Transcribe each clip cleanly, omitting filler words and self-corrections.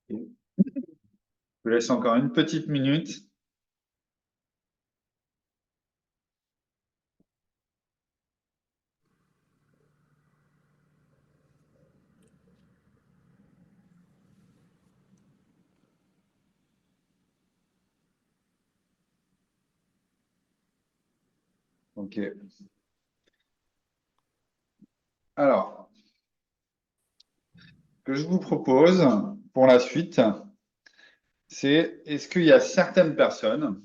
Je vous laisse encore une petite minute. OK. Alors, ce que je vous propose pour la suite, c'est est-ce qu'il y a certaines personnes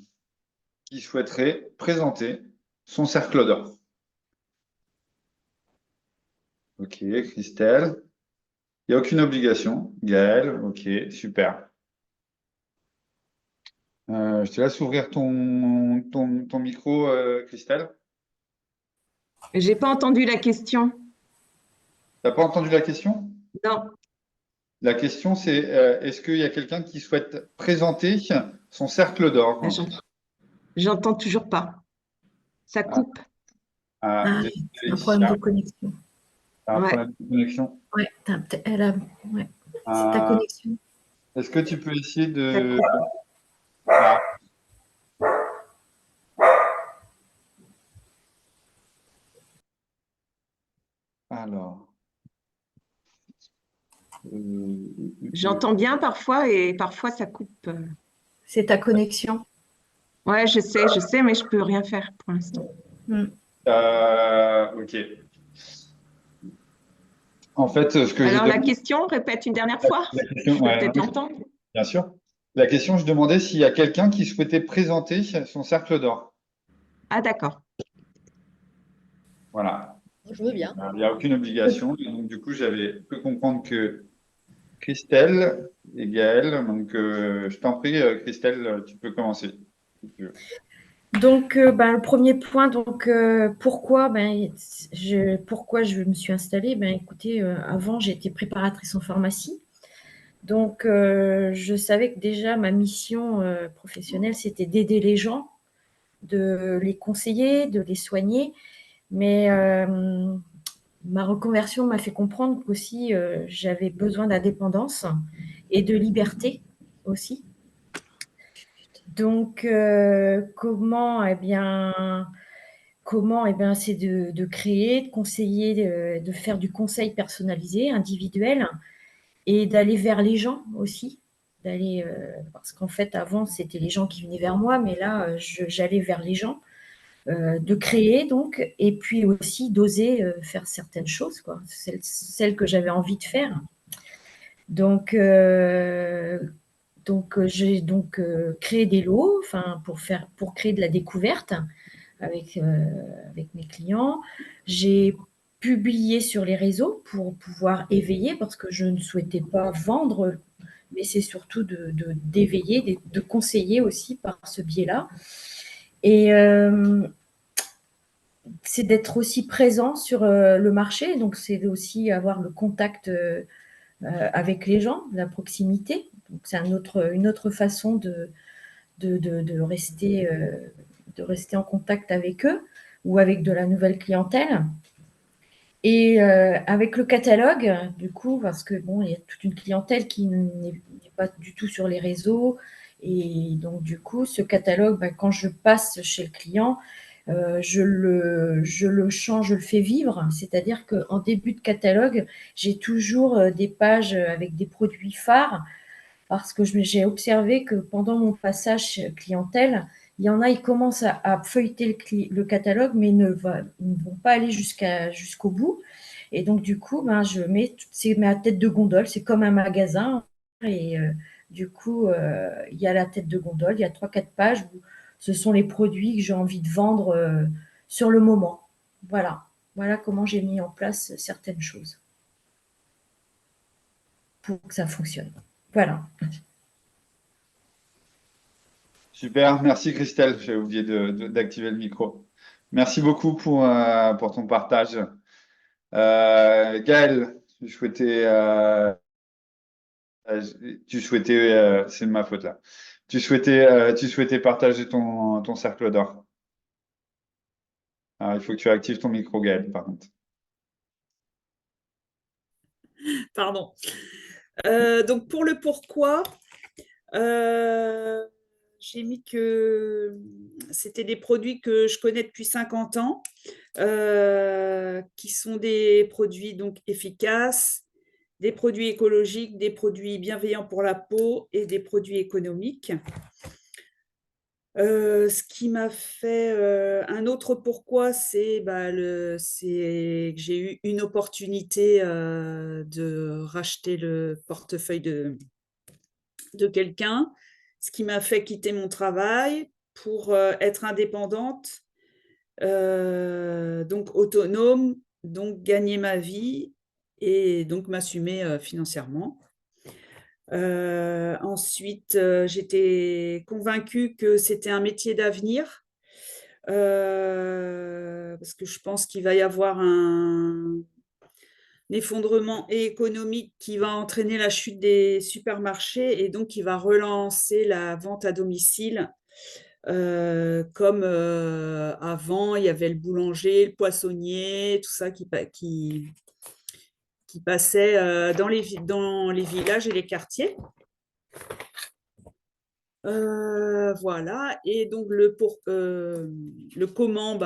qui souhaiteraient présenter son cercle d'or? OK, Christelle. Il n'y a aucune obligation. Gaël, OK, super. Je te laisse ouvrir ton micro, Christelle. J'ai pas entendu la question. T'as pas entendu la question? Non, La question, c'est est-ce qu'il y a quelqu'un qui souhaite présenter son cercle ben, d'or? j'entends toujours pas. Ça Ah, coupe. ah, Ah, c'est un désolé. problème de connexion. Un Ouais. problème de connexion. Ouais, elle a, ouais. C'est ta Euh, connexion. est-ce que tu peux essayer Ça de... coupe. Ah, alors... J'entends bien parfois et parfois ça coupe. C'est ta connexion. Ouais, je sais, mais je peux rien faire pour l'instant. Hmm. ok. En fait, ce que je Alors la demande... question, répète une dernière fois. La question, Je peux ouais, peut-être oui, l'entendre. bien sûr. La question, je demandais s'il y a quelqu'un qui souhaitait présenter son cercle d'or. Ah, d'accord. Voilà. Je veux bien. Il n'y a aucune obligation. Et donc, du coup, j'avais pu comprendre que Christelle et Gaël. Donc, je t'en prie, Christelle, tu peux commencer, si tu veux. Donc, le premier point, donc, pourquoi, pourquoi je me suis installée? Ben, écoutez, avant, j'étais préparatrice en pharmacie. Donc, je savais que déjà, ma mission professionnelle, c'était d'aider les gens, de les conseiller, de les soigner. Mais ma reconversion m'a fait comprendre qu'aussi, j'avais besoin d'indépendance et de liberté aussi. Donc, comment c'est de créer, de conseiller, de faire du conseil personnalisé, individuel, et d'aller vers les gens aussi. Parce qu'en fait, avant, c'était les gens qui venaient vers moi, mais là, j'allais vers les gens. De créer donc, et puis aussi d'oser faire certaines choses, quoi, celles que j'avais envie de faire. Donc, j'ai donc créé des lots, enfin pour créer de la découverte avec mes clients. J'ai publié sur les réseaux pour pouvoir éveiller, parce que je ne souhaitais pas vendre, mais c'est surtout d'éveiller, de conseiller aussi par ce biais-là. Et c'est d'être aussi présent sur le marché, donc c'est aussi avoir le contact avec les gens, la proximité. Donc c'est une autre façon de rester en contact avec eux ou avec de la nouvelle clientèle. Et avec le catalogue, du coup, parce que bon, il y a toute une clientèle qui n'est pas du tout sur les réseaux. Et donc, du coup, ce catalogue, quand je passe chez le client, je le change, je le fais vivre. C'est-à-dire qu'en début de catalogue, j'ai toujours des pages avec des produits phares, parce que j'ai observé que pendant mon passage clientèle, il y en a, ils commencent à feuilleter le catalogue, mais ils ne vont pas aller jusqu'au bout. Et donc, du coup, je mets c'est ma tête de gondole, c'est comme un magasin. Et du coup, il y a la tête de gondole, il y a 3-4 pages où ce sont les produits que j'ai envie de vendre sur le moment. Voilà. Voilà comment j'ai mis en place certaines choses pour que ça fonctionne. Voilà. Super, merci Christelle. J'ai oublié d'activer le micro. Merci beaucoup pour ton partage. Gaël, c'est de ma faute là. Tu souhaitais partager ton cercle d'or. Alors, il faut que tu actives ton micro, Gaël, par contre. Pardon. Donc pour le pourquoi, j'ai mis que c'était des produits que je connais depuis 50 ans, qui sont des produits donc efficaces, des produits écologiques, des produits bienveillants pour la peau et des produits économiques. Ce qui m'a fait un autre pourquoi, c'est que j'ai eu une opportunité de racheter le portefeuille de quelqu'un, ce qui m'a fait quitter mon travail pour être indépendante, donc autonome, donc gagner ma vie et donc m'assumer financièrement. Ensuite, j'étais convaincue que c'était un métier d'avenir, parce que je pense qu'il va y avoir un effondrement économique qui va entraîner la chute des supermarchés et donc qui va relancer la vente à domicile. Comme avant, il y avait le boulanger, le poissonnier, tout ça qui passait dans les villages et les quartiers. Voilà, et donc le comment,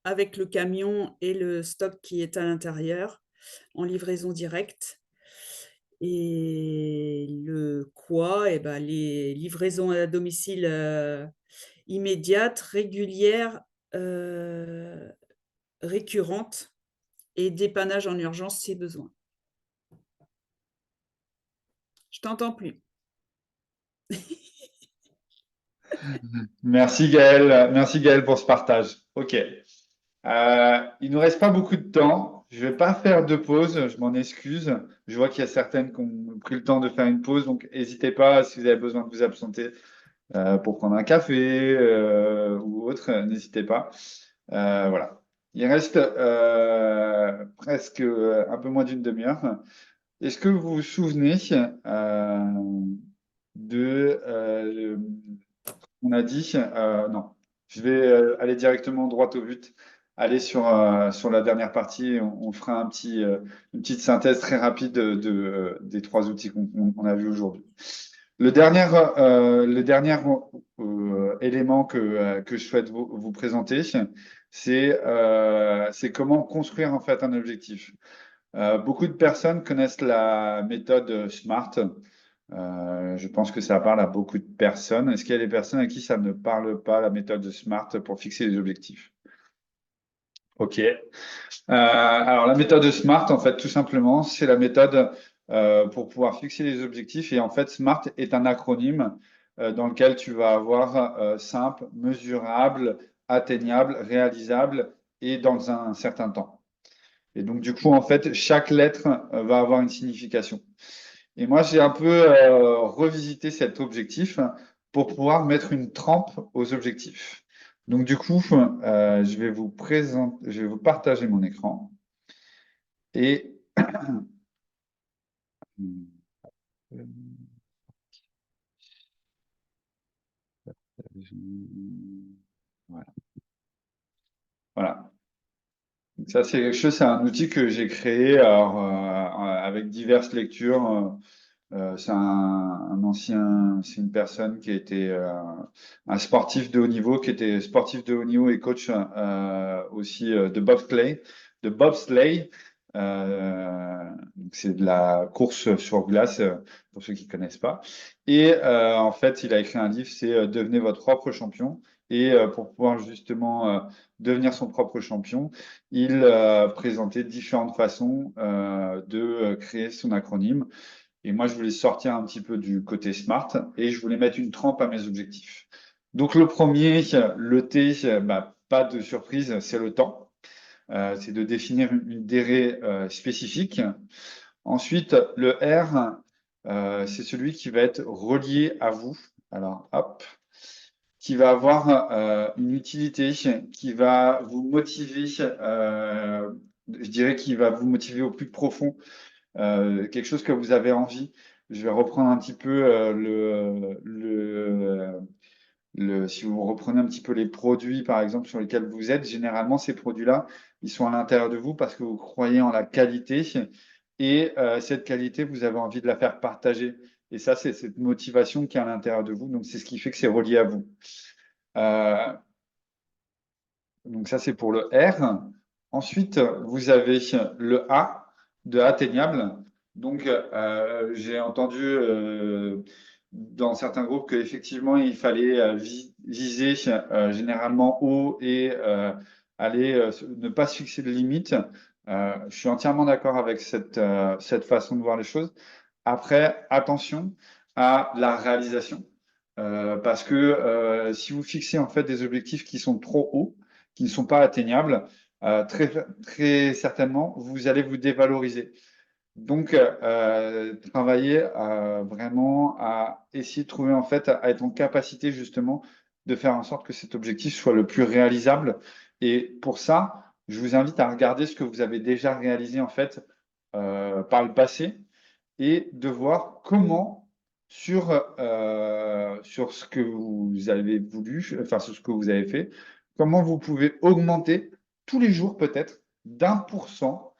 avec le camion et le stock qui est à l'intérieur en livraison directe. Et le quoi, les livraisons à domicile immédiates, régulières, récurrentes et dépannage en urgence si besoin. Je t'entends plus. Merci Gaël pour ce partage. Ok. Il nous reste pas beaucoup de temps. Je vais pas faire de pause, je m'en excuse. Je vois qu'il y a certaines qui ont pris le temps de faire une pause, donc n'hésitez pas si vous avez besoin de vous absenter pour prendre un café ou autre, n'hésitez pas. Voilà. Il reste presque un peu moins d'une demi-heure. Est-ce que vous vous souvenez de on a dit non. Je vais aller directement droit au but. Aller sur la dernière partie. On fera une petite synthèse très rapide des trois outils qu'on a vus aujourd'hui. Le dernier élément que je souhaite vous présenter, c'est comment construire en fait un objectif. Beaucoup de personnes connaissent la méthode SMART. Je pense que ça parle à beaucoup de personnes. Est-ce qu'il y a des personnes à qui ça ne parle pas, la méthode SMART pour fixer les objectifs? Ok. Alors, la méthode SMART, en fait, tout simplement, c'est la méthode pour pouvoir fixer les objectifs. Et en fait, SMART est un acronyme dans lequel tu vas avoir simple, mesurable, atteignable, réalisable et dans un certain temps. Et donc, du coup, en fait, chaque lettre va avoir une signification. Et moi, j'ai un peu revisité cet objectif pour pouvoir mettre une trempe aux objectifs. Donc, du coup, je vais vous partager mon écran. Et voilà. Voilà. Donc ça, c'est quelque chose, c'est un outil que j'ai créé alors, avec diverses lectures. C'est une personne qui était un sportif de haut niveau, qui était sportif de haut niveau et coach aussi de bobsleigh. Donc c'est de la course sur glace pour ceux qui connaissent pas. Et en fait, il a écrit un livre, c'est Devenez votre propre champion. Et pour pouvoir justement devenir son propre champion, il présentait différentes façons de créer son acronyme. Et moi, je voulais sortir un petit peu du côté smart et je voulais mettre une trempe à mes objectifs. Donc, le premier, le T, pas de surprise, c'est le temps. C'est de définir une durée spécifique. Ensuite, le R, c'est celui qui va être relié à vous. Alors, hop, qui va avoir une utilité, qui va vous motiver, je dirais qui va vous motiver au plus profond quelque chose que vous avez envie. Je vais reprendre un petit peu si vous reprenez un petit peu les produits, par exemple, sur lesquels vous êtes, généralement, ces produits-là, ils sont à l'intérieur de vous parce que vous croyez en la qualité et cette qualité, vous avez envie de la faire partager. Et ça, c'est cette motivation qui est à l'intérieur de vous. Donc, c'est ce qui fait que c'est relié à vous. Donc, ça, c'est pour le R. Ensuite, vous avez le A de atteignable. Donc, j'ai entendu dans certains groupes qu'effectivement, il fallait viser généralement haut et ne pas se fixer de limite. Je suis entièrement d'accord avec cette façon de voir les choses. Après, attention à la réalisation. Parce que si vous fixez en fait des objectifs qui sont trop hauts, qui ne sont pas atteignables, très, très certainement, vous allez vous dévaloriser. Donc, travailler vraiment à essayer de trouver en fait, à être en capacité justement de faire en sorte que cet objectif soit le plus réalisable. Et pour ça, je vous invite à regarder ce que vous avez déjà réalisé en fait par le passé et de voir comment sur ce que vous avez voulu, enfin sur ce que vous avez fait, comment vous pouvez augmenter tous les jours peut-être d'1%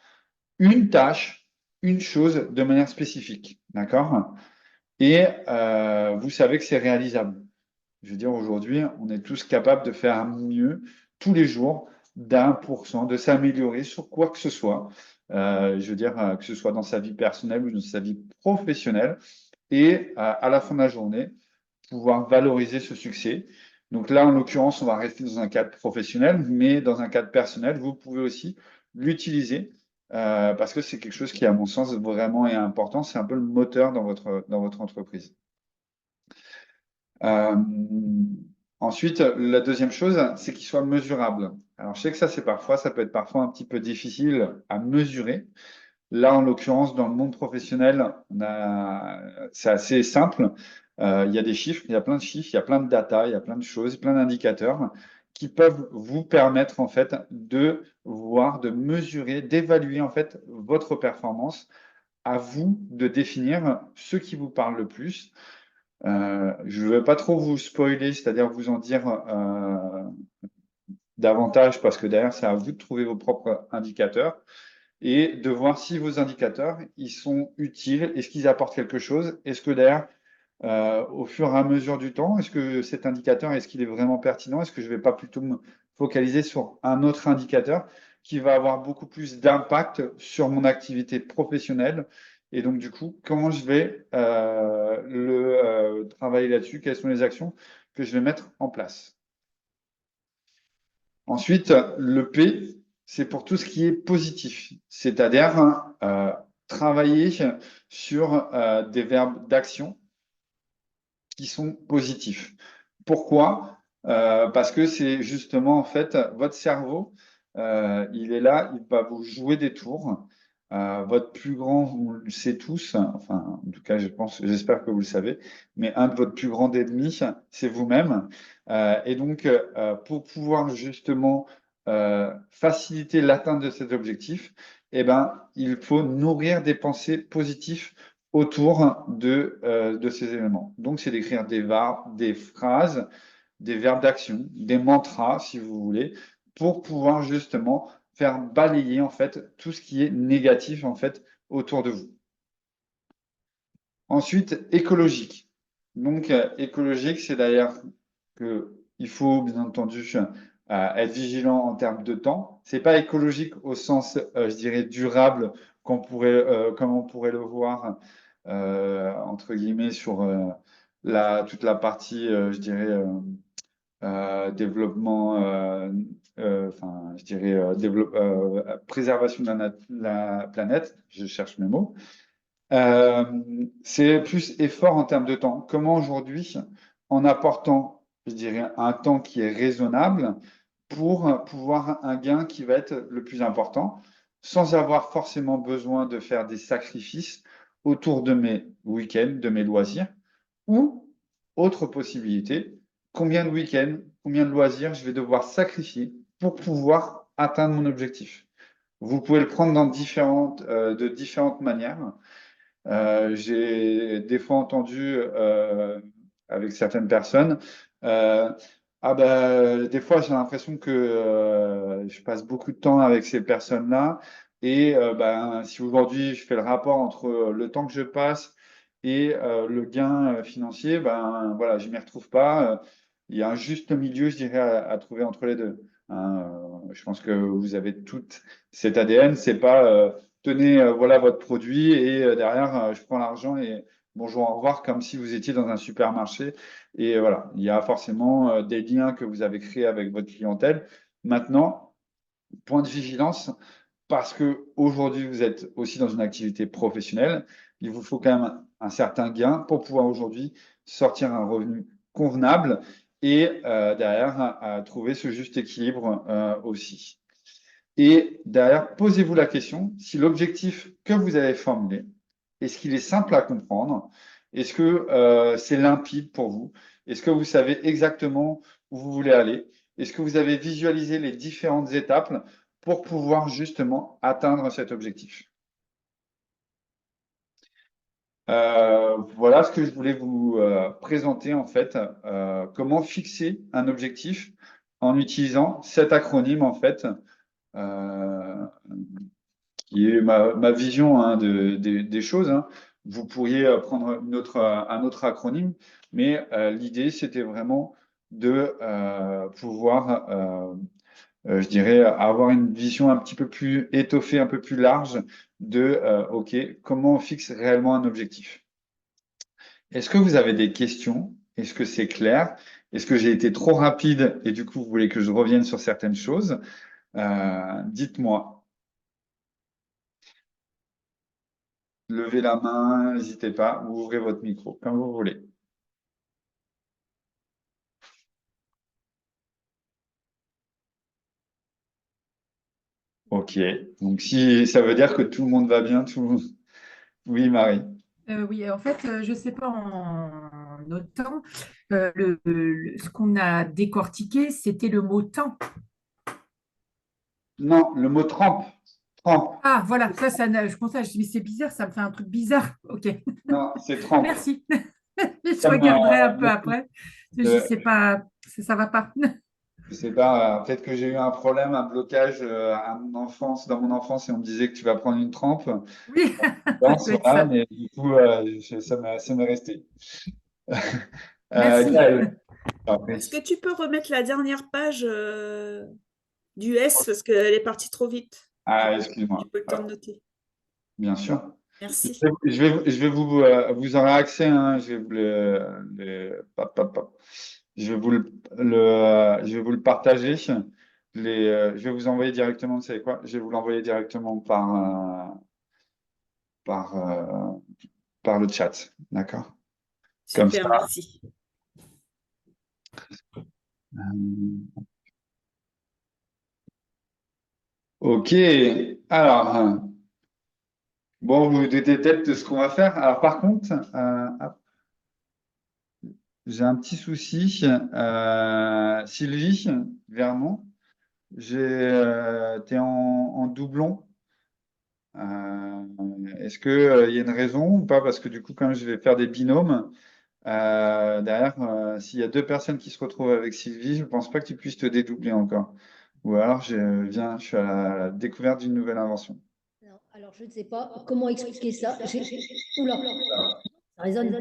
une tâche, une chose de manière spécifique. D'accord? Et vous savez que c'est réalisable. Je veux dire, aujourd'hui, on est tous capables de faire mieux tous les jours d'1%, de s'améliorer sur quoi que ce soit. Je veux dire, que ce soit dans sa vie personnelle ou dans sa vie professionnelle. Et à la fin de la journée, pouvoir valoriser ce succès. Donc là, en l'occurrence, on va rester dans un cadre professionnel, mais dans un cadre personnel, vous pouvez aussi l'utiliser parce que c'est quelque chose qui, à mon sens, vraiment est important. C'est un peu le moteur dans votre entreprise. Euh, Ensuite, la deuxième chose, c'est qu'il soit mesurable. Alors, je sais que ça peut être parfois un petit peu difficile à mesurer. Là, en l'occurrence, dans le monde professionnel, c'est assez simple. Il y a des chiffres, il y a plein de chiffres, il y a plein de data, il y a plein de choses, plein d'indicateurs qui peuvent vous permettre en fait de voir, de mesurer, d'évaluer en fait votre performance. À vous de définir ce qui vous parle le plus. Je ne veux pas trop vous spoiler, c'est-à-dire vous en dire davantage parce que derrière, c'est à vous de trouver vos propres indicateurs et de voir si vos indicateurs, ils sont utiles, est-ce qu'ils apportent quelque chose, est-ce que derrière, au fur et à mesure du temps, est-ce que cet indicateur, est-ce qu'il est vraiment pertinent, est-ce que je ne vais pas plutôt me focaliser sur un autre indicateur qui va avoir beaucoup plus d'impact sur mon activité professionnelle et donc du coup, comment je vais travailler là-dessus, quelles sont les actions que je vais mettre en place. Ensuite, le P, c'est pour tout ce qui est positif, c'est-à-dire travailler sur des verbes d'action qui sont positifs. Pourquoi? Parce que c'est justement en fait votre cerveau, il est là, il va vous jouer des tours. Votre plus grand, vous le savez tous, enfin en tout cas j'espère que vous le savez, mais un de votre plus grand ennemis, c'est vous-même. Et donc pour pouvoir justement faciliter l'atteinte de cet objectif, eh ben, il faut nourrir des pensées positives autour de ces éléments. Donc, c'est d'écrire des phrases, des verbes d'action, des mantras, si vous voulez, pour pouvoir justement faire balayer en fait tout ce qui est négatif en fait autour de vous. Ensuite, écologique. Donc, écologique, c'est d'ailleurs qu'il faut bien entendu être vigilant en termes de temps. C'est pas écologique au sens, je dirais, durable comme on pourrait le voir entre guillemets sur toute la partie, je dirais, développement, enfin, je dirais, préservation de la planète. Je cherche mes mots. C'est plus effort en termes de temps. Comment aujourd'hui, en apportant, je dirais, un temps qui est raisonnable pour pouvoir un gain qui va être le plus important, sans avoir forcément besoin de faire des sacrifices autour de mes week-ends, de mes loisirs, ou autre possibilité, combien de week-ends, combien de loisirs je vais devoir sacrifier pour pouvoir atteindre mon objectif. Vous pouvez le prendre de différentes manières. J'ai des fois entendu avec certaines personnes, ah ben, des fois j'ai l'impression que je passe beaucoup de temps avec ces personnes-là, Et ben, si aujourd'hui je fais le rapport entre le temps que je passe et le gain financier, ben voilà, je m'y retrouve pas. Il y a un juste milieu, je dirais, à trouver entre les deux. Hein. Je pense que vous avez tout cet ADN. C'est pas tenez, voilà votre produit et derrière je prends l'argent et bonjour, au revoir, comme si vous étiez dans un supermarché. Et voilà, il y a forcément des liens que vous avez créés avec votre clientèle. Maintenant, point de vigilance, parce que aujourd'hui vous êtes aussi dans une activité professionnelle, il vous faut quand même un certain gain pour pouvoir aujourd'hui sortir un revenu convenable et derrière trouver ce juste équilibre aussi. Et derrière, posez-vous la question si l'objectif que vous avez formulé, est-ce qu'il est simple à comprendre? Est-ce que c'est limpide pour vous? Est-ce que vous savez exactement où vous voulez aller? Est-ce que vous avez visualisé les différentes étapes pour pouvoir justement atteindre cet objectif? Voilà ce que je voulais vous présenter en fait, comment fixer un objectif en utilisant cet acronyme en fait, euh, qui est ma vision hein, des choses. Hein. Vous pourriez prendre un autre acronyme, mais l'idée, c'était vraiment de pouvoir, je dirais, avoir une vision un petit peu plus étoffée, un peu plus large de, OK, comment on fixe réellement un objectif. Est-ce que vous avez des questions? Est-ce que c'est clair? Est-ce que j'ai été trop rapide et du coup, vous voulez que je revienne sur certaines choses? Dites-moi. Levez la main, n'hésitez pas, ou ouvrez votre micro, comme vous voulez. Ok, donc si ça veut dire que tout le monde va bien, tout... Oui, Marie. Oui, en fait, je ne sais pas en notant, ce qu'on a décortiqué, c'était le mot temps. Non, le mot trempe. Trempe. Ah, voilà, je pensais, je dis, mais c'est bizarre, ça me fait un truc bizarre. Ok, Non, c'est trempe. merci. Je Comme, regarderai un peu après. Je dis, euh, c'est pas, ça va pas. je sais pas, peut-être que j'ai eu un problème, un blocage dans mon enfance, et on me disait que tu vas prendre une trempe. Oui, Dans ça ce doit être là, ça. mais du coup, ça m'est resté. Merci. Gaël, après. Est-ce que tu peux remettre la dernière page du S parce qu'elle est partie trop vite? Ah, J'ai excuse-moi. pas eu le temps de noter. Bien sûr. Merci. Je vais vous aurez accès, hein, je vais vous je vais je vais vous le partager. Je vais vous envoyer directement, vous savez quoi? Je vais vous l'envoyer directement par, par le chat, d'accord? Comme Super, ça. merci. euh, Ok. Alors, bon, vous vous doutez peut-être de ce qu'on va faire. Alors, par contre, hop, j'ai un petit souci. Sylvie Vernon. T'es en doublon. Est-ce que, il y a une raison ou pas? Parce que du coup, quand je vais faire des binômes, derrière, s'il y a deux personnes qui se retrouvent avec Sylvie, je ne pense pas que tu puisses te dédoubler encore. Ou alors, je suis à la découverte d'une nouvelle invention. Non, alors je ne sais pas comment expliquer ça. Oula, ça résonne.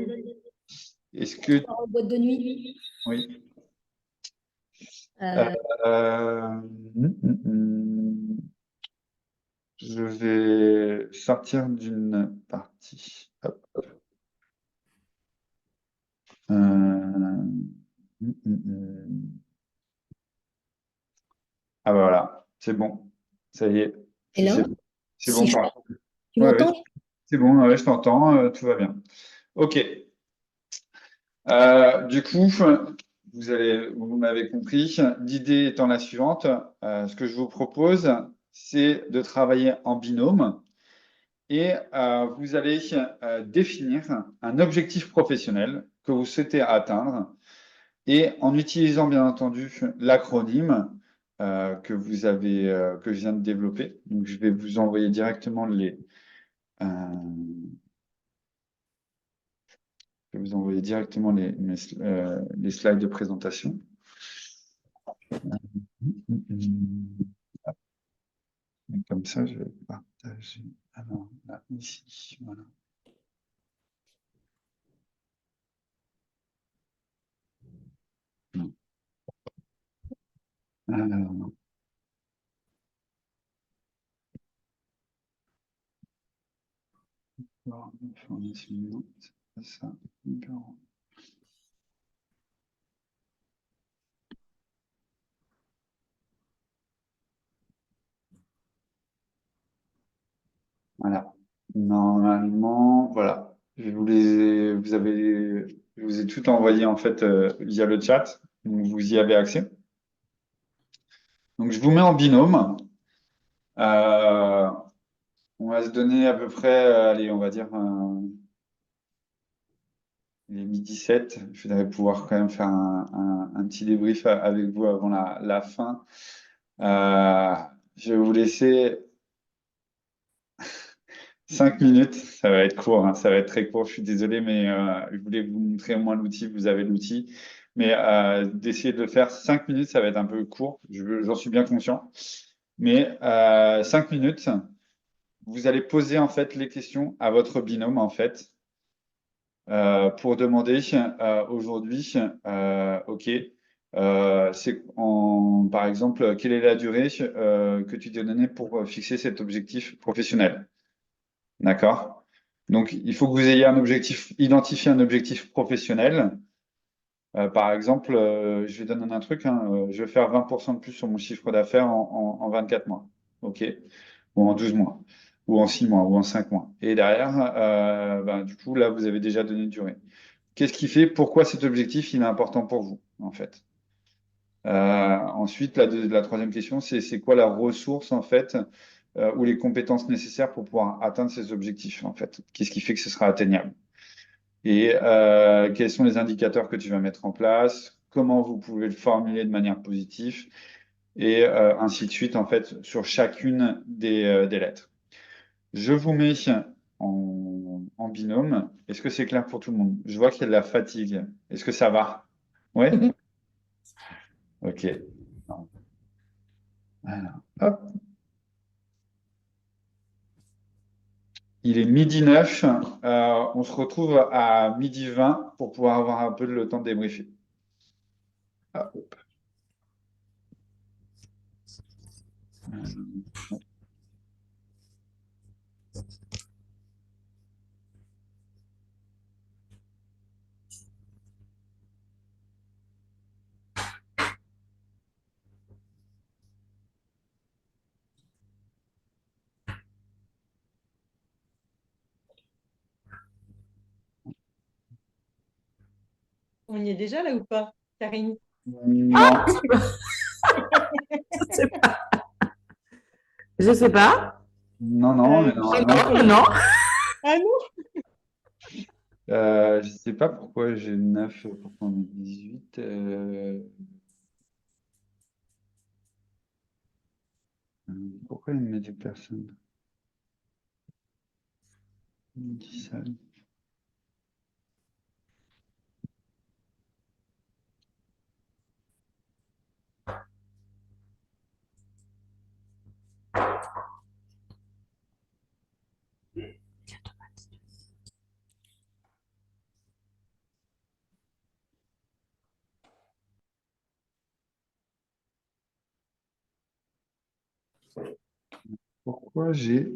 Est-ce que... En boîte de nuit. Oui. Euh, Je vais sortir d'une partie. Hop. Ah bah voilà, c'est bon. Ça y est. et là, C'est bon si je... pour moi. Tu Ouais, ouais, m'entends? c'est bon, ouais, je t'entends, tout va bien. Ok. Du coup, vous m'avez compris. L'idée étant la suivante, ce que je vous propose, c'est de travailler en binôme et vous allez définir un objectif professionnel que vous souhaitez atteindre et en utilisant bien entendu l'acronyme que je viens de développer. Donc, je vais vous envoyer directement euh, je vais vous envoyer directement les slides de présentation. Et comme ça, je vais partager. Alors, là, ici, voilà. Non. Alors, voir information, c'est ça. Numéro. Voilà. Normalement, voilà. Je vous ai tout envoyé en fait via le chat. Donc, vous y avez accès. Donc, je vous mets en binôme. Euh, on va se donner à peu près, allez, on va dire, il est midi 7. Je voudrais pouvoir quand même faire un petit débrief avec vous avant la fin. Euh, je vais vous laisser 5 minutes. Ça va être court, hein, ça va être très court. Je suis désolé, mais je voulais vous montrer au moins l'outil. Vous avez l'outil. Mais d'essayer de le faire 5 minutes, ça va être un peu court. J'en suis bien conscient. Mais 5 minutes, vous allez poser en fait les questions à votre binôme en fait. Pour demander aujourd'hui, OK, par exemple, quelle est la durée que tu t'es donnée pour fixer cet objectif professionnel? D'accord? Donc, il faut que vous ayez un objectif, identifier un objectif professionnel. Par exemple, je vais donner un truc, hein, je vais faire 20% de plus sur mon chiffre d'affaires en 24 mois. OK? Ou en 12 mois, ou en 6 mois, ou en 5 mois. Et derrière, ben, du coup, là, vous avez déjà donné une durée. Qu'est-ce qui fait, pourquoi cet objectif il est important pour vous, en fait? Ensuite, la troisième question, c'est quoi la ressource, en fait, ou les compétences nécessaires pour pouvoir atteindre ces objectifs, en fait? Qu'est-ce qui fait que ce sera atteignable? Et quels sont les indicateurs que tu vas mettre en place? Comment vous pouvez le formuler de manière positive? Et ainsi de suite, en fait, sur chacune des lettres. Je vous mets en binôme. Est-ce que c'est clair pour tout le monde? Je vois qu'il y a de la fatigue. Est-ce que ça va? Ouais? Ok. Alors, hop. Il est midi 9. On se retrouve à midi 20 pour pouvoir avoir un peu le temps de débriefer. Ah, hop. On y est déjà là ou pas, Karine? Non, Je sais pas. Je sais pas. non, non, mais Je sais pas normalement, comment. Non. Ah non? je sais pas pourquoi j'ai 9, pourquoi on est 18. Pourquoi il me met des personnes? Il me dit ça. Pourquoi j'ai.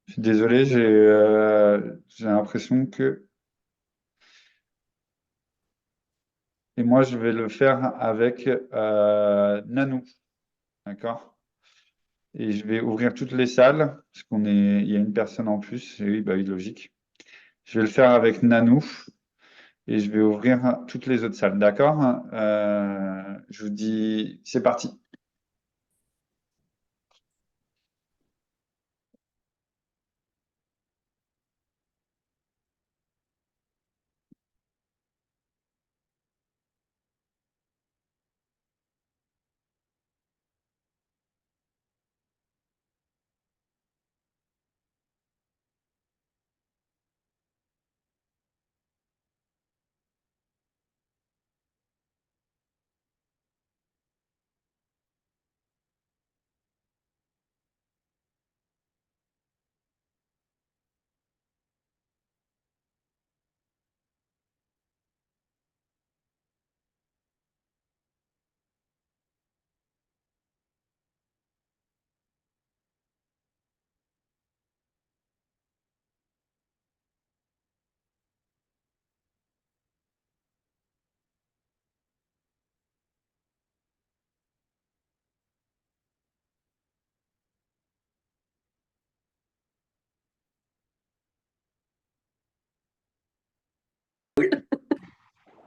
Je suis désolé, j'ai l'impression que. Et moi, je vais le faire avec Nanou. D'accord? Et je vais ouvrir toutes les salles, parce il y a une personne en plus. Et oui, bah oui, logique. Je vais le faire avec Nanou et je vais ouvrir toutes les autres salles. D'accord? Je vous dis, c'est parti.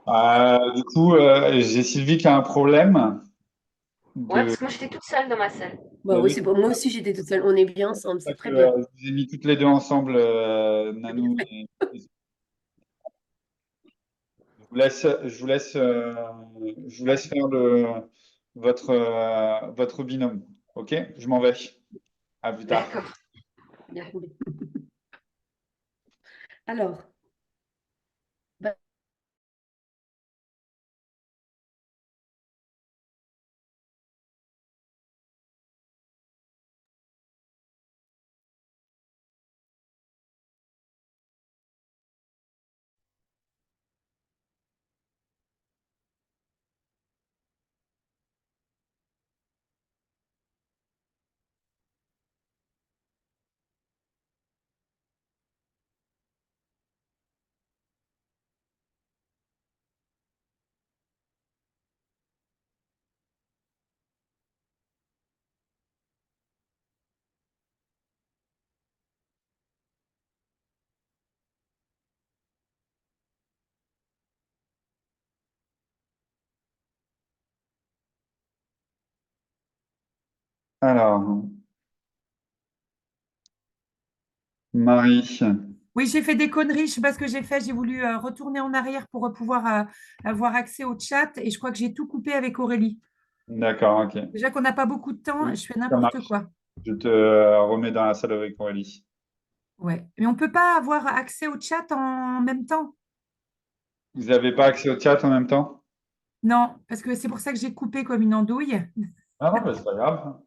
Du coup, j'ai Sylvie qui a un problème Ouais, de. parce que moi j'étais toute seule dans ma salle. Bah oui, c'est bon. Moi aussi, j'étais toute seule. On est bien ensemble, Ça c'est que, très bien. je vous ai mis toutes les deux ensemble, C'est bien Nanou. fait. Je vous laisse faire votre binôme. OK? Je m'en vais. À plus tard. D'accord, bien. Alors, bah, Alors, Marie. Oui, j'ai fait des conneries. Je ne sais pas ce que j'ai fait. J'ai voulu retourner en arrière pour pouvoir avoir accès au chat et je crois que j'ai tout coupé avec Aurélie. D'accord, OK. Déjà qu'on n'a pas beaucoup de temps, je fais Ça n'importe marche. quoi. Je te remets dans la salle avec Aurélie. Ouais. Mais on ne peut pas avoir accès au chat en même temps. Vous n'avez pas accès au chat en même temps? Non, parce que c'est pour ça que j'ai coupé comme une andouille. Ah non, bah, c'est pas grave.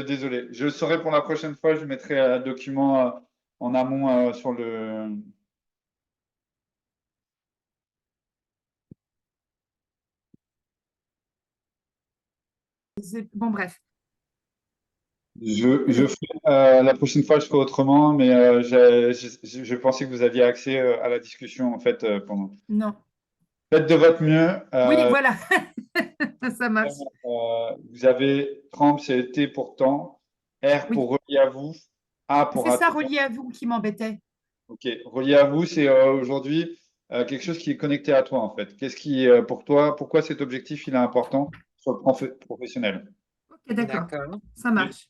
Désolé. Je le saurai pour la prochaine fois. Je mettrai un document en amont sur le. Bon, bref. La prochaine fois, je ferai autrement, mais je pensais que vous aviez accès à la discussion en fait pendant. Non. Faites de votre mieux. Oui, voilà. Ça marche. Vous avez trempe, c'est T pour temps, R Oui, pour relier à vous, A pour c'est ça, attendre. relié à vous, qui m'embêtait. Ok, relié à vous, c'est aujourd'hui quelque chose qui est connecté à toi en fait. Qu'est-ce qui, pour toi, pourquoi cet objectif il est important sur le plan professionnel? Ok, d'accord. D'accord. Ça marche.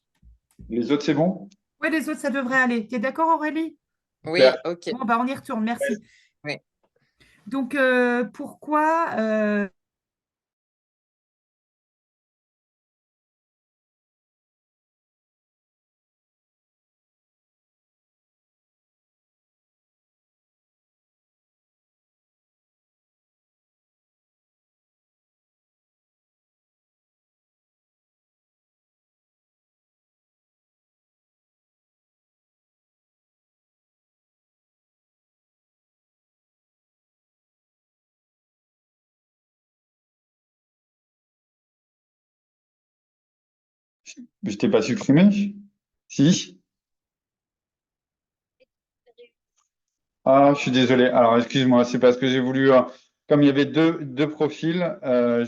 Les autres, c'est bon? Oui, les autres, ça devrait aller. Tu es d'accord, Aurélie? Oui, Super. ok. Bon, bah, on y retourne. Merci. Oui. Donc, pourquoi Je t'ai pas supprimé? Si? Ah, je suis désolé. Alors, excuse-moi, c'est parce que j'ai voulu, comme il y avait deux profils, euh,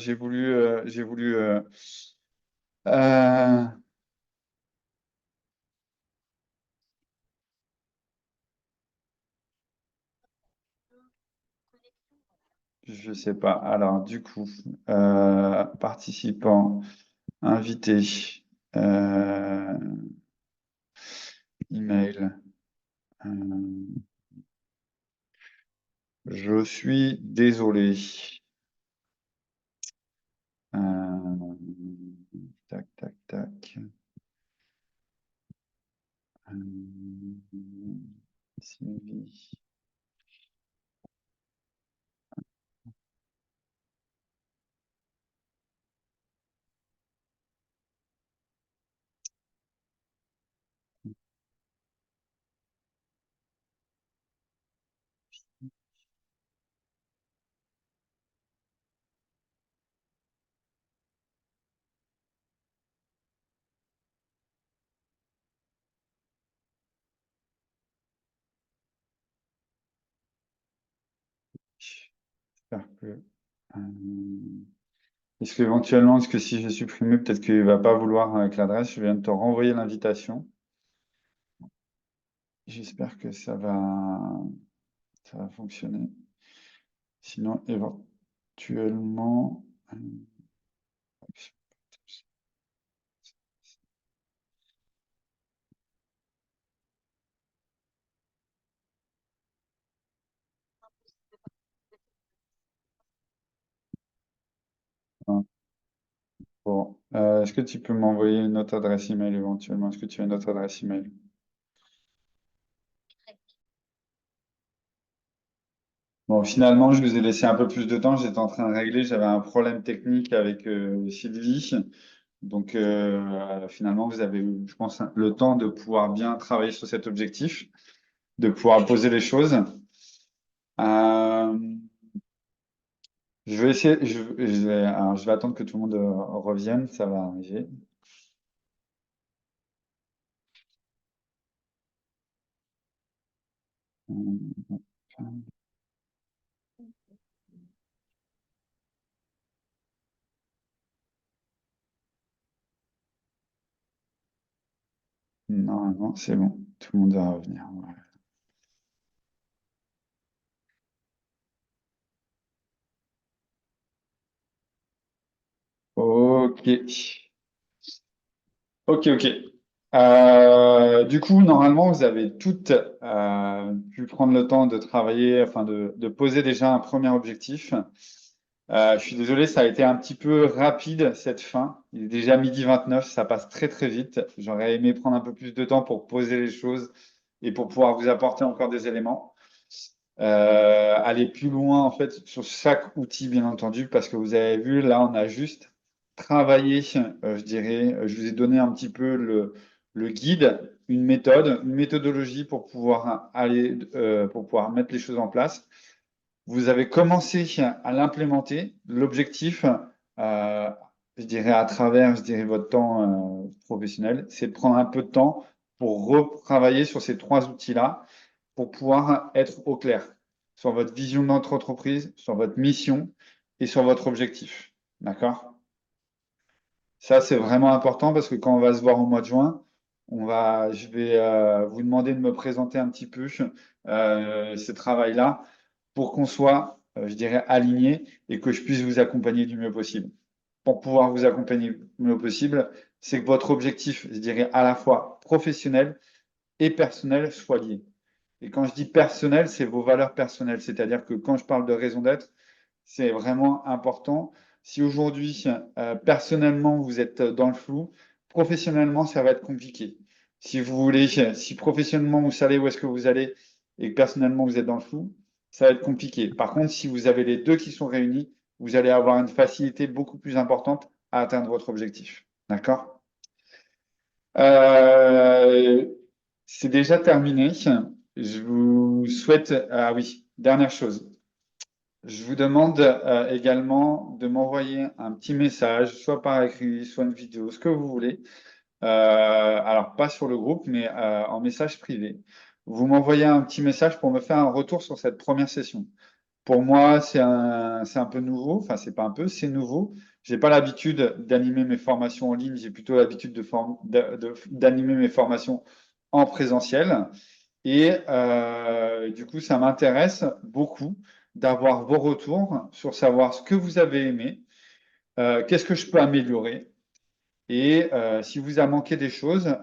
je sais pas. Alors, du coup, participants, invités, euh, email. euh, je suis désolé. Euh, tac, tac, tac. Sylvie. J'espère que, est-ce qu'éventuellement, est-ce que si j'ai supprimé, peut-être qu'il va pas vouloir avec l'adresse, je viens de te renvoyer l'invitation. J'espère que ça va fonctionner. Sinon, éventuellement. Bon, est-ce que tu peux m'envoyer une autre adresse email éventuellement? Est-ce que tu as une autre adresse email? Bon, finalement, je vous ai laissé un peu plus de temps. J'étais en train de régler. J'avais un problème technique avec Sylvie. Donc, finalement, vous avez eu, je pense, le temps de pouvoir bien travailler sur cet objectif, de pouvoir poser les choses. Euh, je vais essayer. Alors, je vais attendre que tout le monde revienne. Ça va arriver. Normalement, c'est bon. Tout le monde va revenir. Ouais. Ok. Ok, ok. Du coup, normalement, vous avez toutes pu prendre le temps de travailler, enfin de poser déjà un premier objectif. Je suis désolé, ça a été un petit peu rapide cette fin. Il est déjà 12h29, ça passe très très vite. J'aurais aimé prendre un peu plus de temps pour poser les choses et pour pouvoir vous apporter encore des éléments. Aller plus loin en fait sur chaque outil, bien entendu, parce que vous avez vu, là, on a juste travaillé, je dirais, je vous ai donné un petit peu le guide, une méthode, une méthodologie pour pouvoir aller, pour pouvoir mettre les choses en place. Vous avez commencé à l'implémenter. L'objectif, euh, je dirais à travers, je dirais votre temps professionnel, c'est de prendre un peu de temps pour retravailler sur ces trois outils-là pour pouvoir être au clair sur votre vision de notre entreprise, sur votre mission et sur votre objectif. D'accord? Ça, c'est vraiment important parce que quand on va se voir au mois de juin, je vais vous demander de me présenter un petit peu ce travail-là pour qu'on soit, je dirais, aligné et que je puisse vous accompagner du mieux possible. Pour pouvoir vous accompagner du mieux possible, c'est que votre objectif, je dirais, à la fois professionnel et personnel soit lié. Et quand je dis personnel, c'est vos valeurs personnelles. C'est-à-dire que quand je parle de raison d'être, c'est vraiment important. Si aujourd'hui, personnellement, vous êtes dans le flou, professionnellement, ça va être compliqué. Si vous voulez, si professionnellement, vous savez où est-ce que vous allez et que personnellement, vous êtes dans le flou, ça va être compliqué. Par contre, si vous avez les deux qui sont réunis, vous allez avoir une facilité beaucoup plus importante à atteindre votre objectif. D'accord? Euh, c'est déjà terminé. Je vous souhaite, ah oui, dernière chose. Je vous demande également de m'envoyer un petit message, soit par écrit, soit une vidéo, ce que vous voulez. Alors, pas sur le groupe, mais en message privé. Vous m'envoyez un petit message pour me faire un retour sur cette première session. Pour moi, c'est un peu nouveau. Enfin, c'est pas un peu, c'est nouveau. J'ai pas l'habitude d'animer mes formations en ligne. J'ai plutôt l'habitude d'animer mes formations en présentiel. Et du coup, ça m'intéresse beaucoup d'avoir vos retours sur savoir ce que vous avez aimé, qu'est-ce que je peux améliorer. Et si vous a manqué des choses,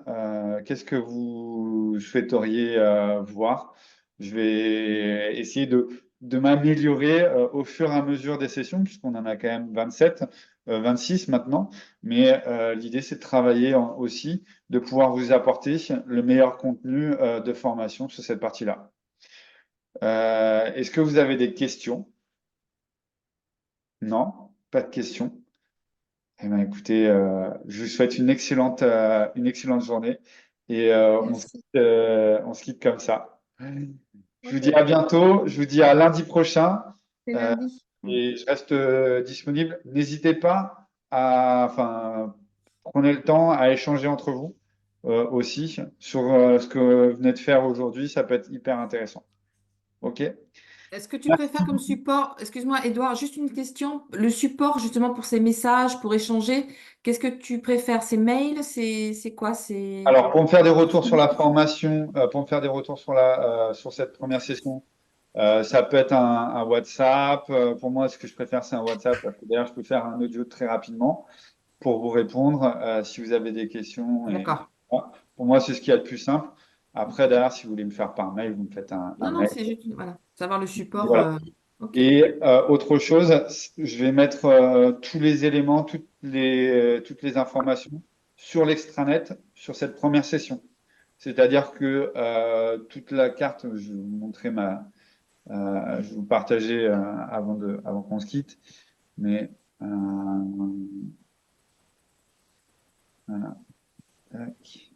qu'est-ce que vous souhaiteriez voir? Je vais essayer de m'améliorer au fur et à mesure des sessions, puisqu'on en a quand même 27, 26 maintenant. Mais l'idée, c'est de travailler aussi, de pouvoir vous apporter le meilleur contenu de formation sur cette partie-là. Est-ce que vous avez des questions? Non? Pas de questions? Eh bien, écoutez, je vous souhaite une excellente journée et Merci. on se quitte comme ça. Je vous Ok, dis à bientôt, je vous dis à lundi prochain c'est euh, lundi. et je reste disponible. N'hésitez pas enfin, prenez le temps à échanger entre vous aussi sur ce que vous venez de faire aujourd'hui, ça peut être hyper intéressant. OK? Est-ce que tu préfères comme support, excuse-moi, Edouard, juste une question, le support justement pour ces messages, pour échanger, qu'est-ce que tu préfères? C'est mail? C'est quoi? C'est Alors, pour me faire des retours sur la formation, pour me faire des retours sur sur cette première session, Ça peut être un WhatsApp. Pour moi, ce que je préfère, c'est un WhatsApp. Parce que d'ailleurs, je peux faire un audio très rapidement pour vous répondre si vous avez des questions. D'accord. Voilà. Pour moi, c'est ce qu'il y a de plus simple. Après, d'ailleurs, si vous voulez me faire par mail, vous me faites un Non, non, mail. c'est juste, voilà, savoir le support. Voilà. Ok. Et autre chose, je vais mettre tous les éléments, toutes les informations sur l'extranet sur cette première session. C'est-à-dire que toute la carte, je vais vous montrer je vais vous partager avant qu'on se quitte, mais voilà. Tac.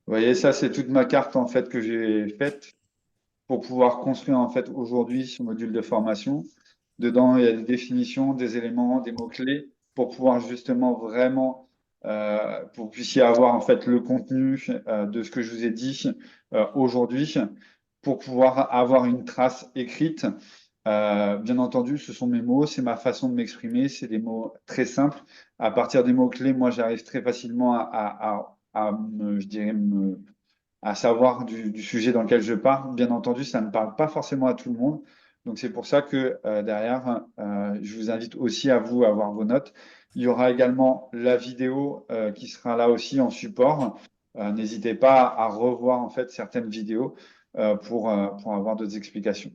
Vous voyez, ça, c'est toute ma carte en fait que j'ai faite pour pouvoir construire en fait aujourd'hui ce module de formation. Dedans, il y a des définitions, des éléments, des mots-clés pour pouvoir justement vraiment, pour que vous puissiez avoir en fait le contenu de ce que je vous ai dit aujourd'hui, pour pouvoir avoir une trace écrite. Bien entendu, ce sont mes mots, c'est ma façon de m'exprimer, c'est des mots très simples. À partir des mots-clés, moi, j'arrive très facilement je dirais, à savoir du sujet dans lequel je parle. Bien entendu, ça ne parle pas forcément à tout le monde. Donc, c'est pour ça que derrière, je vous invite aussi à vous à avoir vos notes. Il y aura également la vidéo qui sera là aussi en support. N'hésitez pas à revoir en fait certaines vidéos pour avoir d'autres explications.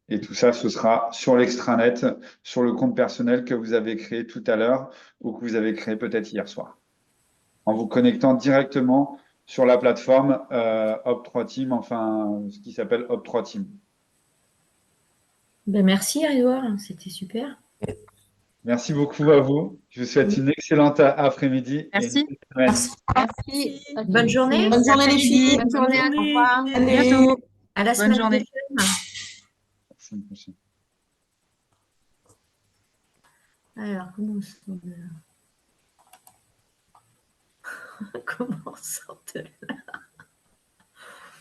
Et tout ça, ce sera sur l'extranet, sur le compte personnel que vous avez créé tout à l'heure ou que vous avez créé peut-être hier soir, en vous connectant directement sur la plateforme Hop3Team, enfin ce qui s'appelle Hop3Team. Ben, merci, Edouard, c'était super. Merci beaucoup à vous. Je vous souhaite une excellente après-midi et Merci. une belle semaine. Merci. Bonne journée. Bonne journée, les filles. Bonne journée. Bonne Au revoir. journée. À bientôt. À la Bonne semaine journée. prochaine. À la semaine prochaine. Alors, comment on sort de là?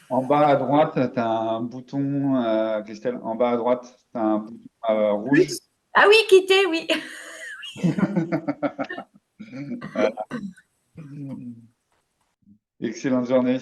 En bas à droite, tu as un bouton, Christelle, en bas à droite, tu as un bouton rouge. Ah oui, quitter, oui. Voilà. Excellente journée.